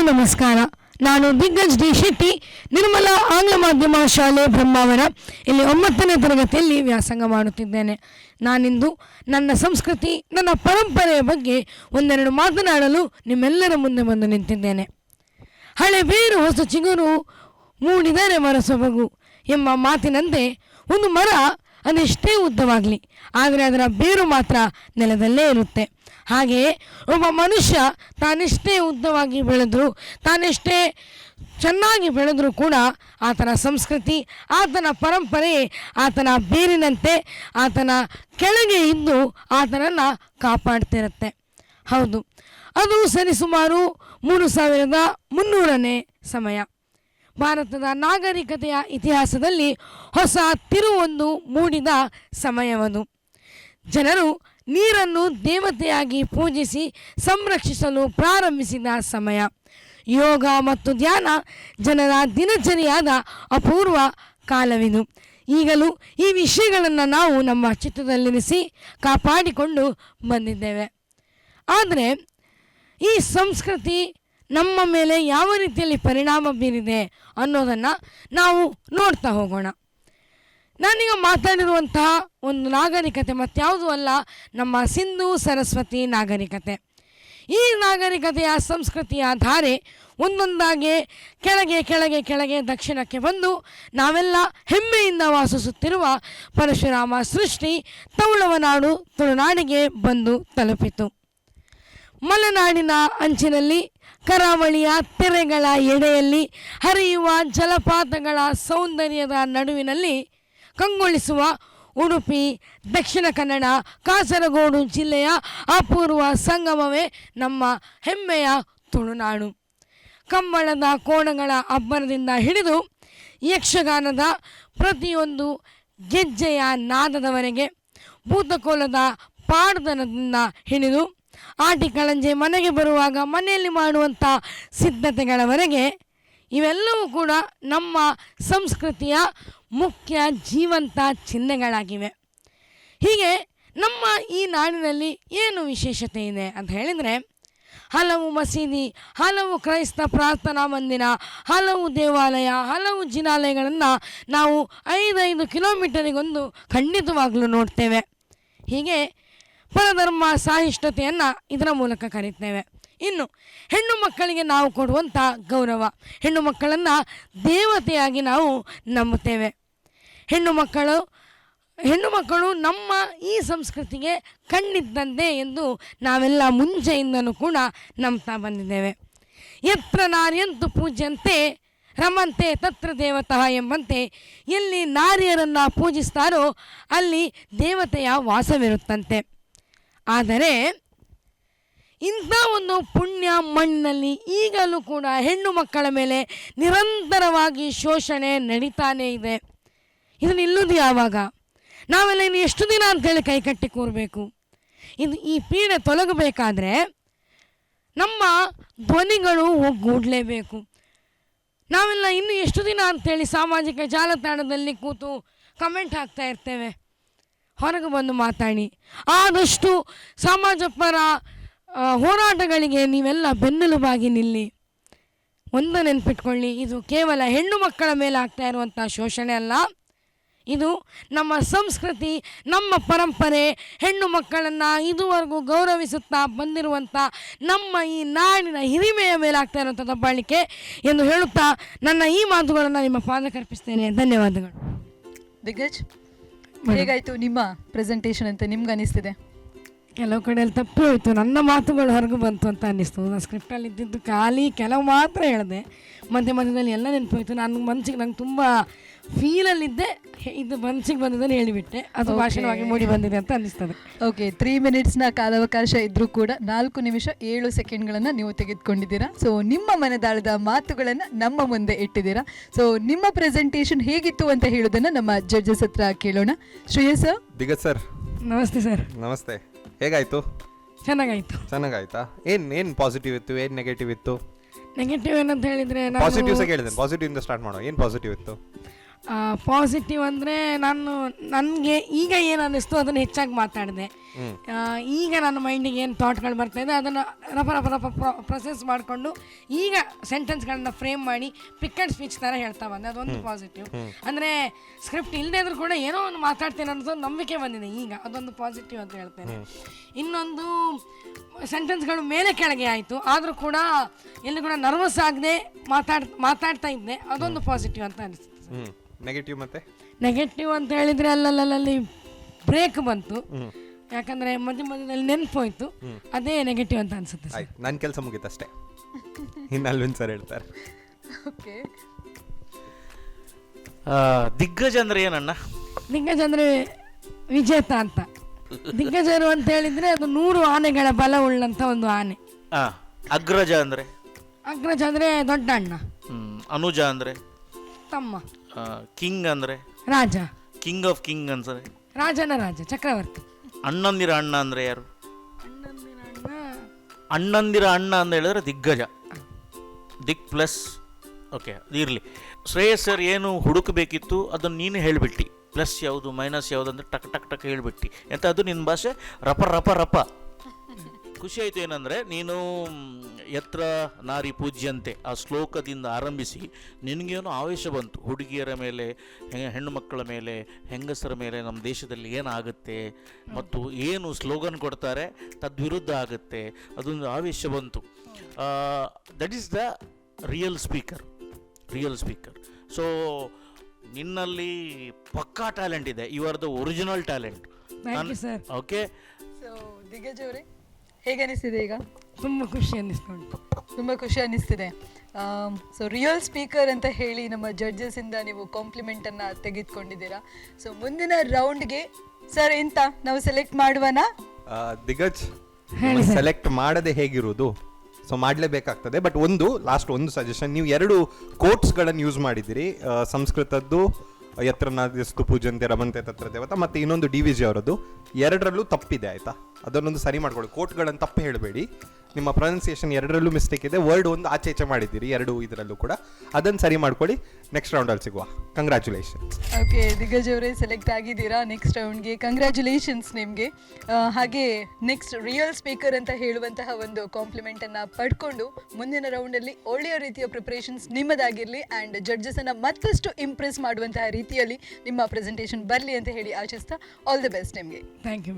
ನಮಸ್ಕಾರ. ನಾನು ದಿಗ್ಗಜ್ ಡಿ ಶೆಟ್ಟಿ, ನಿರ್ಮಲಾ ಆಂಗ್ಲ ಮಾಧ್ಯಮ ಶಾಲೆ ಬ್ರಹ್ಮಾವರ ಇಲ್ಲಿ 9ನೇ ತರಗತಿಯಲ್ಲಿ ವ್ಯಾಸಂಗ ಮಾಡುತ್ತಿದ್ದೇನೆ. ನಾನಿಂದು ನನ್ನ ಸಂಸ್ಕೃತಿ, ನನ್ನ ಪರಂಪರೆಯ ಬಗ್ಗೆ ಒಂದೆರಡು ಮಾತನಾಡಲು ನಿಮ್ಮೆಲ್ಲರ ಮುಂದೆ ಬಂದು ನಿಂತಿದ್ದೇನೆ. ಹಳೆ ಬೇರು ಹೊಸ ಚಿಗುರು ಮೂಡಿದರೆ ಮರ ಸೊಬಗು ಎಂಬ ಮಾತಿನಂತೆ ಒಂದು ಮರ ಅದೆಷ್ಟೇ ಉದ್ದವಾಗಲಿ, ಆದರೆ ಅದರ ಬೇರು ಮಾತ್ರ ನೆಲದಲ್ಲೇ ಇರುತ್ತೆ. ಹಾಗೆಯೇ ಒಬ್ಬ ಮನುಷ್ಯ ತಾನೆಷ್ಟೇ ಉದ್ದವಾಗಿ ಬೆಳೆದರೂ, ತಾನೆಷ್ಟೇ ಚೆನ್ನಾಗಿ ಬೆಳೆದರೂ ಕೂಡ ಆತನ ಸಂಸ್ಕೃತಿ, ಆತನ ಪರಂಪರೆ ಆತನ ಬೇರಿನಂತೆ ಆತನ ಕೆಳಗೆ ಇದ್ದು ಆತನನ್ನು ಕಾಪಾಡ್ತಿರುತ್ತೆ. ಹೌದು, ಅದು ಸರಿಸುಮಾರು 3300ನೇ ಸಮಯ. ಭಾರತದ ನಾಗರಿಕತೆಯ ಇತಿಹಾಸದಲ್ಲಿ ಹೊಸ ತಿರುವೊಂದು ಮೂಡಿದ ಸಮಯವದು. ಜನರು ನೀರನ್ನು ದೇವತೆಯಾಗಿ ಪೂಜಿಸಿ ಸಂರಕ್ಷಿಸಲು ಪ್ರಾರಂಭಿಸಿದ ಸಮಯ. ಯೋಗ ಮತ್ತು ಧ್ಯಾನ ಜನರ ದಿನಚರಿಯಾದ ಅಪೂರ್ವ ಕಾಲವಿದು. ಈಗಲೂ ಈ ವಿಷಯಗಳನ್ನು ನಾವು ನಮ್ಮ ಚಿತ್ರದಲ್ಲಿರಿಸಿ ಕಾಪಾಡಿಕೊಂಡು ಬಂದಿದ್ದೇವೆ. ಆದರೆ ಈ ಸಂಸ್ಕೃತಿ ನಮ್ಮ ಮೇಲೆ ಯಾವ ರೀತಿಯಲ್ಲಿ ಪರಿಣಾಮ ಬೀರಿದೆ ಅನ್ನೋದನ್ನು ನಾವು ನೋಡ್ತಾ ಹೋಗೋಣ. ನಾನೀಗ ಮಾತಾಡಿರುವಂತಹ ಒಂದು ನಾಗರಿಕತೆ ಮತ್ಯಾವುದೂ ಅಲ್ಲ, ನಮ್ಮ ಸಿಂಧೂ ಸರಸ್ವತಿ ನಾಗರಿಕತೆ. ಈ ನಾಗರಿಕತೆಯ ಸಂಸ್ಕೃತಿಯ ಧಾರೆ ಒಂದೊಂದಾಗಿ ಕೆಳಗೆ ಕೆಳಗೆ ಕೆಳಗೆ ದಕ್ಷಿಣಕ್ಕೆ ಬಂದು ನಾವೆಲ್ಲ ಹೆಮ್ಮೆಯಿಂದ ವಾಸಿಸುತ್ತಿರುವ ಪರಶುರಾಮ ಸೃಷ್ಟಿ ತೌಳವನಾಡು ತುಳುನಾಡಿಗೆ ಬಂದು ತಲುಪಿತು. ಮಲೆನಾಡಿನ ಅಂಚಿನಲ್ಲಿ, ಕರಾವಳಿಯ ತೆರೆಗಳ ಎಡೆಯಲ್ಲಿ, ಹರಿಯುವ ಜಲಪಾತಗಳ ಸೌಂದರ್ಯದ ನಡುವಿನಲ್ಲಿ ಕಂಗೊಳಿಸುವ ಉಡುಪಿ, ದಕ್ಷಿಣ ಕನ್ನಡ, ಕಾಸರಗೋಡು ಜಿಲ್ಲೆಯ ಅಪೂರ್ವ ಸಂಗಮವೇ ನಮ್ಮ ಹೆಮ್ಮೆಯ ತುಳುನಾಡು. ಕಂಬಳದ ಕೋಣಗಳ ಅಬ್ಬರದಿಂದ ಹಿಡಿದು ಯಕ್ಷಗಾನದ ಪ್ರತಿಯೊಂದು ಗೆಜ್ಜೆಯ ನಾದದವರೆಗೆ, ಭೂತಕೋಲದ ಪಾಡ್ದನದಿಂದ ಹಿಡಿದು ಆಟಿಕಳಂಜೆ ಮನೆಗೆ ಬರುವಾಗ ಮನೆಯಲ್ಲಿ ಮಾಡುವಂಥ ಸಿದ್ಧತೆಗಳವರೆಗೆ ಇವೆಲ್ಲವೂ ಕೂಡ ನಮ್ಮ ಸಂಸ್ಕೃತಿಯ ಮುಖ್ಯ ಜೀವಂತ ಚಿಹ್ನೆಗಳಾಗಿವೆ. ಹೀಗೆ ನಮ್ಮ ಈ ನಾಡಿನಲ್ಲಿ ಏನು ವಿಶೇಷತೆ ಇದೆ ಅಂತ ಹೇಳಿದರೆ, ಹಲವು ಮಸೀದಿ, ಹಲವು ಕ್ರೈಸ್ತ ಪ್ರಾರ್ಥನಾ ಮಂದಿರ, ಹಲವು ದೇವಾಲಯ, ಹಲವು ಜಿನಾಲಯಗಳನ್ನು ನಾವು 5 ಕಿಲೋಮೀಟರಿಗೊಂದು ಖಂಡಿತವಾಗಲೂ ನೋಡ್ತೇವೆ. ಹೀಗೆ ಪರಧರ್ಮ ಸಹಿಷ್ಣುತೆಯನ್ನು ಇದರ ಮೂಲಕ ಕರೀತೇವೆ. ಇನ್ನು ಹೆಣ್ಣು ಮಕ್ಕಳಿಗೆ ನಾವು ಕೊಡುವಂಥ ಗೌರವ, ಹೆಣ್ಣು ಮಕ್ಕಳನ್ನು ದೇವತೆಯಾಗಿ ನಾವು ನಂಬುತ್ತೇವೆ. ಹೆಣ್ಣು ಮಕ್ಕಳು ನಮ್ಮ ಈ ಸಂಸ್ಕೃತಿಗೆ ಕಣ್ಣಿದ್ದಂತೆ ಎಂದು ನಾವೆಲ್ಲ ಮುಂಚೆಯಿಂದಲೂ ಕೂಡ ನಂಬ್ತಾ ಬಂದಿದ್ದೇವೆ. ಯತ್ರ ನಾರ್ಯಂತು ಪೂಜ್ಯಂತೆ ರಮಂತೆ ತತ್ರ ದೇವತಃ ಎಂಬಂತೆ ಎಲ್ಲಿ ನಾರಿಯರನ್ನು ಪೂಜಿಸ್ತಾರೋ ಅಲ್ಲಿ ದೇವತೆಯ ವಾಸವಿರುತ್ತಂತೆ. ಆದರೆ ಇಂಥ ಒಂದು ಪುಣ್ಯ ಮಣ್ಣಿನಲ್ಲಿ ಈಗಲೂ ಕೂಡ ಹೆಣ್ಣು ಮಕ್ಕಳ ಮೇಲೆ ನಿರಂತರವಾಗಿ ಶೋಷಣೆ ನಡೀತಾನೇ ಇದೆ. ಇದು ನಿಲ್ಲುವುದು ಯಾವಾಗ? ನಾವೆಲ್ಲ ಇನ್ನು ಎಷ್ಟು ದಿನ ಅಂತೇಳಿ ಕೈಕಟ್ಟಿ ಕೂರಬೇಕು? ಈ ಪೀಡೆ ತೊಲಗಬೇಕಾದ್ರೆ ನಮ್ಮ ಧ್ವನಿಗಳು ಒಗ್ಗೂಡಲೇಬೇಕು. ನಾವೆಲ್ಲ ಇನ್ನು ಎಷ್ಟು ದಿನ ಅಂಥೇಳಿ ಸಾಮಾಜಿಕ ಜಾಲತಾಣದಲ್ಲಿ ಕೂತು ಕಮೆಂಟ್ ಹಾಕ್ತಾ ಇರ್ತೇವೆ? ಹೊರಗೆ ಬಂದು ಮಾತಾಡಿ. ಆದಷ್ಟು ಸಮಾಜ ಪರ ಹೋರಾಟಗಳಿಗೆ ನೀವೆಲ್ಲ ಬೆನ್ನೆಲುಬಾಗಿ ನಿಲ್ಲಿ. ಒಂದು ನೆನ್ಪಿಟ್ಕೊಳ್ಳಿ, ಇದು ಕೇವಲ ಹೆಣ್ಣು ಮಕ್ಕಳ ಮೇಲೆ ಆಗ್ತಾ ಇರುವಂಥ ಶೋಷಣೆ ಅಲ್ಲ, ಇದು ನಮ್ಮ ಸಂಸ್ಕೃತಿ, ನಮ್ಮ ಪರಂಪರೆ, ಹೆಣ್ಣು ಮಕ್ಕಳನ್ನು ಇದುವರೆಗೂ ಗೌರವಿಸುತ್ತಾ ಬಂದಿರುವಂಥ ನಮ್ಮ ಈ ನಾಡಿನ ಹಿರಿಮೆಯ ಮೇಲೆ ಆಗ್ತಾ ಇರುವಂಥ ದಬ್ಬಾಳಿಕೆ ಎಂದು ಹೇಳುತ್ತಾ ನನ್ನ ಈ ಮಾತುಗಳನ್ನು ನಿಮ್ಮ ಪಾದಕ್ಕರ್ಪಿಸ್ತೇನೆ. ಧನ್ಯವಾದಗಳು. ದಿಗ್ಗಜ್, ಹೇಗಾಯಿತು ನಿಮ್ಮ ಪ್ರೆಸೆಂಟೇಷನ್ ಅಂತ ನಿಮ್ಗೆ ಅನಿಸ್ತಿದೆ? ಕೆಲವು ಕಡೆಯಲ್ಲಿ ತಪ್ಪು ಹೋಯಿತು, ನನ್ನ ಮಾತುಗಳು ಹೊರಗೆ ಬಂತು ಅಂತ ಅನ್ನಿಸ್ತು. ನಾನು ಸ್ಕ್ರಿಪ್ಟಲ್ಲಿ ಇದ್ದಿದ್ದು ಖಾಲಿ ಕೆಲವು ಮಾತ್ರ ಹೇಳಿದೆ, ಮಧ್ಯದಲ್ಲಿ ಎಲ್ಲ ನೆನಪೋಯ್ತು. ನಂಗೆ ತುಂಬ ಫೀಲಲ್ಲಿದ್ದೆ, ಇದು ಮನಸ್ಸಿಗೆ ಬಂದಿದ್ದನ್ನು ಹೇಳಿಬಿಟ್ಟೆ. ಅದು ಭಾಷಣವಾಗಿ ಮೂಡಿ ಬಂದಿದೆ ಅಂತ ಅನ್ನಿಸ್ತದೆ. ಓಕೆ, 3 ಮಿನಿಟ್ಸ್ನ ಕಾಲಾವಕಾಶ ಇದ್ದರೂ ಕೂಡ 4 ನಿಮಿಷ 7 ಸೆಕೆಂಡ್ಗಳನ್ನು ನೀವು ತೆಗೆದುಕೊಂಡಿದ್ದೀರಾ. ಸೊ ನಿಮ್ಮ ಮನದಾಳದ ಮಾತುಗಳನ್ನು ನಮ್ಮ ಮುಂದೆ ಇಟ್ಟಿದ್ದೀರಾ. ಸೊ ನಿಮ್ಮ ಪ್ರೆಸೆಂಟೇಷನ್ ಹೇಗಿತ್ತು ಅಂತ ಹೇಳೋದನ್ನು ನಮ್ಮ ಜಡ್ಜಸ್ ಹತ್ರ ಕೇಳೋಣ. ಶ್ರೇಯಸ್ ಸರ್. ದಿಗ್ಗಜ್ ಸರ್ ನಮಸ್ತೆ ಸರ್. ನಮಸ್ತೆ. ಹೇಗಾಯಿತು? ಚೆನ್ನಾಗಾಯ್ತಾ? ಏನು ಪಾಸಿಟಿವ್ ಇತ್ತು, ಏನು ನೆಗೆಟಿವ್ ಇತ್ತು? ನೆಗೆಟಿವ್ ಏನಂತ ಹೇಳಿದರೆ ಪಾಸಿಟಿವ್ಸ್ ಹೇಳಿದ್ದೇನೆ, ಪಾಸಿಟಿವ್ ಇಂದ ಸ್ಟಾರ್ಟ್ ಮಾಡೋ. ಏನು ಪಾಸಿಟಿವ್ ಇತ್ತು? ಪಾಸಿಟಿವ್ ಅಂದರೆ ನನಗೆ ಈಗ ಏನು ಅನ್ನಿಸ್ತು ಅದನ್ನು ಹೆಚ್ಚಾಗಿ ಮಾತಾಡಿದೆ. ಈಗ ನನ್ನ ಮೈಂಡಿಗೆ ಏನು ಥಾಟ್ಗಳು ಬರ್ತಾಯಿದೆ ಅದನ್ನು ಪ್ರೊಸೆಸ್ ಮಾಡಿಕೊಂಡು ಈಗ ಸೆಂಟೆನ್ಸ್ಗಳನ್ನ ಫ್ರೇಮ್ ಮಾಡಿ ಪಿಕ್ ಆ್ಯಂಡ್ ಸ್ಪೀಚ್ ಥರ ಹೇಳ್ತಾ ಬಂದೆ. ಅದೊಂದು ಪಾಸಿಟಿವ್. ಅಂದರೆ ಸ್ಕ್ರಿಪ್ಟ್ ಇಲ್ಲದೇ ಇದ್ರೂ ಕೂಡ ಏನೋ ಒಂದು ಮಾತಾಡ್ತೇನೆ ಅನ್ನೋದು ನಂಬಿಕೆ ಬಂದಿದೆ ಈಗ, ಅದೊಂದು ಪಾಸಿಟಿವ್ ಅಂತ ಹೇಳ್ತೇನೆ. ಇನ್ನೊಂದು ಸೆಂಟೆನ್ಸ್ಗಳು ಮೇಲೆ ಕೆಳಗೆ ಆಯಿತು, ಆದರೂ ಕೂಡ ಎಲ್ಲಿ ಕೂಡ ನರ್ವಸ್ ಆಗದೆ ಮಾತಾಡ್ತಾ ಇದ್ದೆ, ಅದೊಂದು ಪಾಸಿಟಿವ್ ಅಂತ ಅನಿಸ್ತು. ನೆಗೆಟಿವ್ ಮತ್ತೆ ನೆಗೆಟಿವ್ ಅಂತ ಹೇಳಿದರೆ ಅಲ್ಲಲ್ಲಿ ಬ್ರೇಕ್ ಬಂತು, ಯಾಕಂದರೆ ಮಧ್ಯದಲ್ಲಿ ನೆನಪು ಹೋಯ್ತು, ಅದೇ ನೆಗೆಟಿವ್ ಅಂತ ಅನಿಸುತ್ತೆ. ಆಯ್ತು, ನನ್ನ ಕೆಲಸ ಮುಗೀತಷ್ಟೇ. ಇನ್ನು ಅಲ್ವಿನ್ ಸರ್ ಹೇಳ್ತಾರೆ. ಓಕೆ, ದಿಗ್ಗಜ ಅಂದ್ರೆ ಏನಣ್ಣ? ದಿಗ್ಗಜ ಅಂದರೆ ವಿಜೇತ ಅಂತ. ದಿಗ್ಗಜರು ಅಂತ ಹೇಳಿದರೆ ಅದು 100 ಆನೆಗಳ ಬಲ ಉಳ್ಳಂಥ ಒಂದು ಆನೆ. ಅಗ್ರಜ ಅಂದ್ರೆ? ಅಗ್ರಜ ಅಂದರೆ ದೊಡ್ಡ ಅಣ್ಣ. ಅನುಜ ಅಂದ್ರೆ? ತಮ್ಮ. ಕಿಂಗ್ ಅಂದ್ರೆ? ರಾಜ. ಕಿಂಗ್ ಆಫ್ ಕಿಂಗ್ ಅಂದ್ರೆ? ರಾಜನ ರಾಜ, ಚಕ್ರವರ್ತಿ. ಅಣ್ಣಂದಿರ ಅಣ್ಣ ಅಂದ್ರೆ ಯಾರು? ಅಣ್ಣಂದಿರ ಅಣ್ಣ. ಅಣ್ಣಂದಿರ ಅಣ್ಣ ಅಂತ ಹೇಳಿದ್ರೆ ದಿಗ್ಗಜ. ದಿಕ್ ಪ್ಲಸ್. ಓಕೆ, ಇರಲಿ. ಶ್ರೇಯಸ್ ಸರ್ ಏನು ಹುಡುಕಬೇಕಿತ್ತು ಅದನ್ನು ನೀನು ಹೇಳಿಬಿಟ್ಟು, ಪ್ಲಸ್ ಯಾವುದು ಮೈನಸ್ ಯಾವುದು ಅಂದರೆ ಟಕ್ ಟಕ್ ಟಕ್ ಹೇಳಿಬಿಟ್ಟು. ಎಂತ ಅದು ನಿನ್ನ ಭಾಷೆ ರಪ ರಪ ರಪ. ಖುಷಿ ಆಯಿತು. ಏನಂದರೆ ನೀನು ಯತ್ರ ನಾರಿ ಪೂಜ್ಯಂತೆ ಆ ಶ್ಲೋಕದಿಂದ ಆರಂಭಿಸಿ ನಿನಗೇನು ಆವೇಶ ಬಂತು ಹುಡುಗಿಯರ ಮೇಲೆ, ಹೆಣ್ಣು ಮಕ್ಕಳ ಮೇಲೆ, ಹೆಂಗಸರ ಮೇಲೆ ನಮ್ಮ ದೇಶದಲ್ಲಿ ಏನಾಗುತ್ತೆ ಮತ್ತು ಏನು ಸ್ಲೋಗನ್ ಕೊಡ್ತಾರೆ ತದ್ವಿರುದ್ಧ ಆಗುತ್ತೆ, ಅದೊಂದು ಆವೇಶ ಬಂತು. That is the real speaker. So ನಿನ್ನಲ್ಲಿ ಪಕ್ಕಾ ಟ್ಯಾಲೆಂಟ್ ಇದೆ. You are the original talent. Okay, so Diggaj ಅವರೇ ಹೇಗೆ ಅನಿಸ್ತಿದೆ ಈಗ? ತುಂಬ ಖುಷಿ ಅನ್ನಿಸ್ಕೊಂಡು. ತುಂಬ ಖುಷಿ ಅನ್ನಿಸ್ತಿದೆ. ಸೊ ರಿಯಲ್ ಸ್ಪೀಕರ್ ಅಂತ ಹೇಳಿ ನಮ್ಮ ಜಡ್ಜಸ್ಸಿಂದ ನೀವು ಕಾಂಪ್ಲಿಮೆಂಟನ್ನು ತೆಗೆದುಕೊಂಡಿದ್ದೀರಾ. ಸೊ ಮುಂದಿನ ರೌಂಡ್ಗೆ ಸರ್ ಎಂತ ನಾವು ಸೆಲೆಕ್ಟ್ ಮಾಡುವನಾ? ದಿಗ್ಗಜ್ ಸೆಲೆಕ್ಟ್ ಮಾಡದೆ ಹೇಗಿರುವುದು? ಸೊ ಮಾಡಲೇಬೇಕಾಗ್ತದೆ. ಬಟ್ ಲಾಸ್ಟ್ ಒಂದು ಸಜೆಷನ್, ನೀವು 2 ಕೋಟ್ಸ್ಗಳನ್ನು ಯೂಸ್ ಮಾಡಿದ್ದೀರಿ. ಸಂಸ್ಕೃತದ್ದು ಯತ್ರ ನಾರ್ಯಸ್ತು ಪೂಜಂತೆ ರಮಂತೆ ತತ್ರ ದೇವತಾ, ಮತ್ತು ಇನ್ನೊಂದು DVG ಅವರದ್ದು. 2ರಲ್ಲೂ ತಪ್ಪಿದೆ, ಆಯಿತಾ? ಅದನ್ನೊಂದು ಸರಿ ಮಾಡ್ಕೊಳ್ಳಿ. ಕೋಟ್ಗಳನ್ನು ತಪ್ಪು ಹೇಳಬೇಡಿ. ನಿಮ್ಮ ಪ್ರೊನೌನ್ಸಿಯೇಷನ್ 2ರಲ್ಲೂ ಮಿಸ್ಟೇಕ್ ಇದೆ. ವರ್ಡ್ ಒಂದು ಆಚೆ ಈಚೆ ಮಾಡಿದ್ದೀರಿ 2 ಇದರಲ್ಲೂ ಕೂಡ. ಅದನ್ನು ಸರಿ ಮಾಡ್ಕೊಳ್ಳಿ. ನೆಕ್ಸ್ಟ್ ರೌಂಡಲ್ಲಿ ಸಿಗುವ. ಕಂಗ್ರ್ಯಾಚುಲೇಷನ್ಸ್. ಓಕೆ, ದಿಗ್ಗಜ್ ಅವರೇ ಸೆಲೆಕ್ಟ್ ಆಗಿದ್ದೀರಾ ನೆಕ್ಸ್ಟ್ ರೌಂಡ್ಗೆ. ಕಂಗ್ರ್ಯಾಚುಲೇಷನ್ಸ್ ನಿಮಗೆ. ಹಾಗೆ ನೆಕ್ಸ್ಟ್ ರಿಯಲ್ ಸ್ಪೀಕರ್ ಅಂತ ಹೇಳುವಂತಹ ಒಂದು ಕಾಂಪ್ಲಿಮೆಂಟನ್ನು ಪಡ್ಕೊಂಡು ಮುಂದಿನ ರೌಂಡಲ್ಲಿ ಒಳ್ಳೆಯ ರೀತಿಯ ಪ್ರಿಪ್ರೇಷನ್ಸ್ ನಿಮ್ಮದಾಗಿರಲಿ ಆ್ಯಂಡ್ ಜಡ್ಜಸನ್ನು ಮತ್ತಷ್ಟು ಇಂಪ್ರೆಸ್ ಮಾಡುವಂತಹ ರೀತಿಯಲ್ಲಿ ನಿಮ್ಮ ಪ್ರೆಸೆಂಟೇಷನ್ ಬರಲಿ ಅಂತ ಹೇಳಿ ಆಶಿಸ್ತಾ ಆಲ್ ದಿ ಬೆಸ್ಟ್ ನಿಮಗೆ. Thank you.